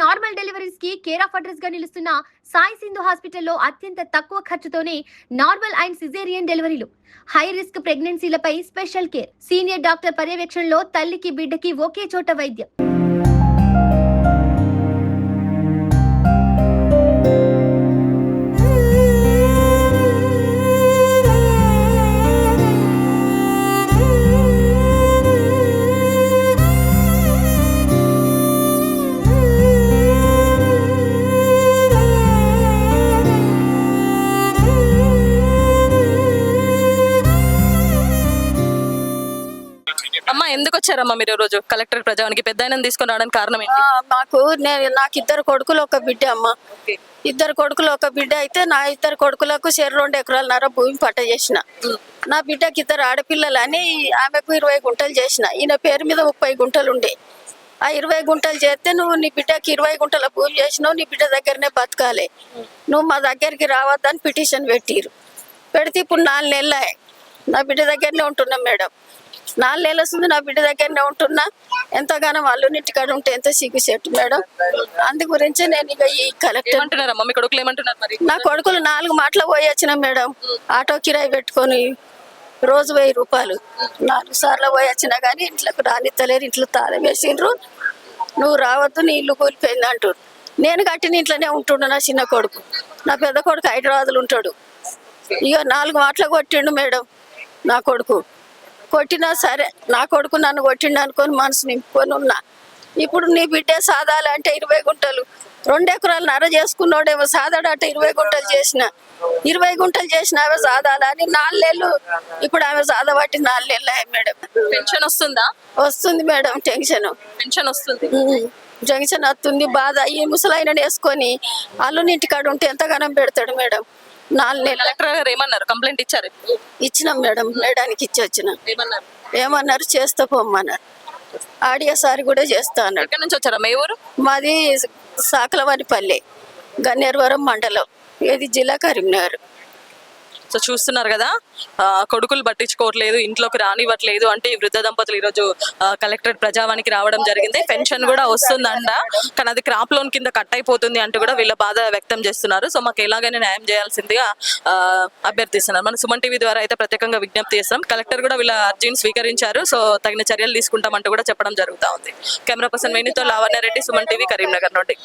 Normal deliveries కి care of address గా నిలుస్తున్న సాయి సింధు హాస్పిటల్లో అత్యంత తక్కువ ఖర్చుతోనే నార్మల్ అండ్ సిజేరియన్ డెలివరీలు, హై రిస్క్ ప్రెగ్నెన్సీలపై స్పెషల్ కేర్, సీనియర్ డాక్టర్ పర్యవేక్షణలో తల్లికి బిడ్డకి ఒకే చోట వైద్యం. అమ్మా ఎందుకు వచ్చారమ్మా మీరు రోజు కలెక్టర్ ప్రజావానికి పెద్ద ఆయన తీసుకొని రావడానికి కారణం ఏంటి? నాకు ఇద్దరు కొడుకులు ఒక బిడ్డ అమ్మ. ఇద్దరు కొడుకులు ఒక బిడ్డ అయితే నా ఇద్దరు కొడుకులకు 2 ఎకరాలన్నర భూమి పట్ట చేసిన. నా బిడ్డకి 2 ఆడపిల్లలని ఆమెకు 20 గుంటలు చేసిన. ఈయన పేరు మీద 30 గుంటలు ఉండే. ఆ 20 గుంటలు చేస్తే నువ్వు నీ బిడ్డకి 20 గుంటల భూమి చేసినావు, నీ బిడ్డ దగ్గరనే బతకాలి, నువ్వు మా దగ్గరికి రావద్దని పిటిషన్ పెట్టిరు. పెడితే ఇప్పుడు 4 నెలలు నా బిడ్డ దగ్గరనే ఉంటున్నాం మేడం. 4 నెలలు వస్తుంది నా బిడ్డ దగ్గరనే ఉంటున్నా. ఎంతగానో వాళ్ళు ఇంటికాడ ఉంటే ఎంత సిగ్గుసేటు మేడం. అందు గురించి నేను ఇక ఈ కలెక్టర్ అంటున్నారమ్మా, మీ కొడుకులు ఏమంటున్నారు మరి? నా కొడుకులు 4 మాటలు పోయి వచ్చిన మేడం. ఆటో కిరాయి పెట్టుకొని రోజు 1000 రూపాయలు 4 సార్లు పోయి వచ్చినా కానీ ఇంట్లోకి రానిత్తలేరు. ఇంట్లో తాళం వేసిండ్రు, నువ్వు రావద్దు నీ ఇల్లు కూలిపోయింది అంటారు. నేను కట్టిన ఇంట్లోనే ఉంటుండు నా చిన్న కొడుకు. నా పెద్ద కొడుకు హైదరాబాద్లో ఉంటాడు. ఇక 4 మాటలు కొట్టిండు మేడం నా కొడుకు. కొట్టినా సరే నా కొడుకు నన్ను కొట్టిండు అనుకొని మనసు నింపుకొని ఉన్నా. ఇప్పుడు నీ బిడ్డే సాదాలంటే 20 గుంటలు 2 ఎకరాలన్నర చేసుకున్నాడేమో సాదాడంటే 20 గుంటలు చేసిన. 20 గుంటలు చేసిన ఆమె సాదాలని 4 నెలలు. ఇప్పుడు ఆమె సాదబట్టి 4 నెలలు మేడం. పెన్షన్ వస్తుందా? వస్తుంది మేడం. పెన్షన్ వస్తుంది, జంక్షన్ వస్తుంది. బాధ ఈ ముసలాయనని వేసుకొని అల్లుని ఇంటికాడ ఉంటే ఎంతగానం పెడతాడు మేడం. 4 నెలలు. కలెక్టర్ గారు ఏమన్నారు? కంప్లైంట్ ఇచ్చారు? ఇచ్చినాం మేడం. మేడానికి ఇచ్చి వచ్చిన. ఏమన్నారు? చేస్తా పొమ్మన్నారు. ఆడియో సారి కూడా చేస్తా అన్నాడు. ఎక్కడి నుంచి వచ్చారా? మీ ఊరు? మాది సాకలవానిపల్లి, గన్నేరువరం మండలం, ఏది జిల్లా కరీంనగర్. సో చూస్తున్నారు కదా, కొడుకులు పట్టించుకోవట్లేదు, ఇంట్లోకి రానివ్వట్లేదు అంటే ఈ వృద్ధ దంపతులు ఈరోజు కలెక్టర్ ప్రజావానికి రావడం జరిగింది. పెన్షన్ కూడా వస్తుందంట, కానీ అది క్రాప్ లోన్ కింద కట్ అయిపోతుంది అంటూ కూడా వీళ్ళ బాధ వ్యక్తం చేస్తున్నారు. సో మాకు ఎలాగైనా న్యాయం చేయాల్సిందిగా అభ్యర్థిస్తున్నారు. మన సుమన్ టీవీ ద్వారా అయితే ప్రత్యేకంగా విజ్ఞప్తి చేస్తున్నాం. కలెక్టర్ కూడా వీళ్ళ అర్జీని స్వీకరించారు. సో తగిన చర్యలు తీసుకుంటామంటూ కూడా చెప్పడం జరుగుతూ ఉంది. కెమెరా పర్సన్ వేణుతో లావణ్య రెడ్డి, సుమన్ టీవీ, కరీంనగర్ నుండి.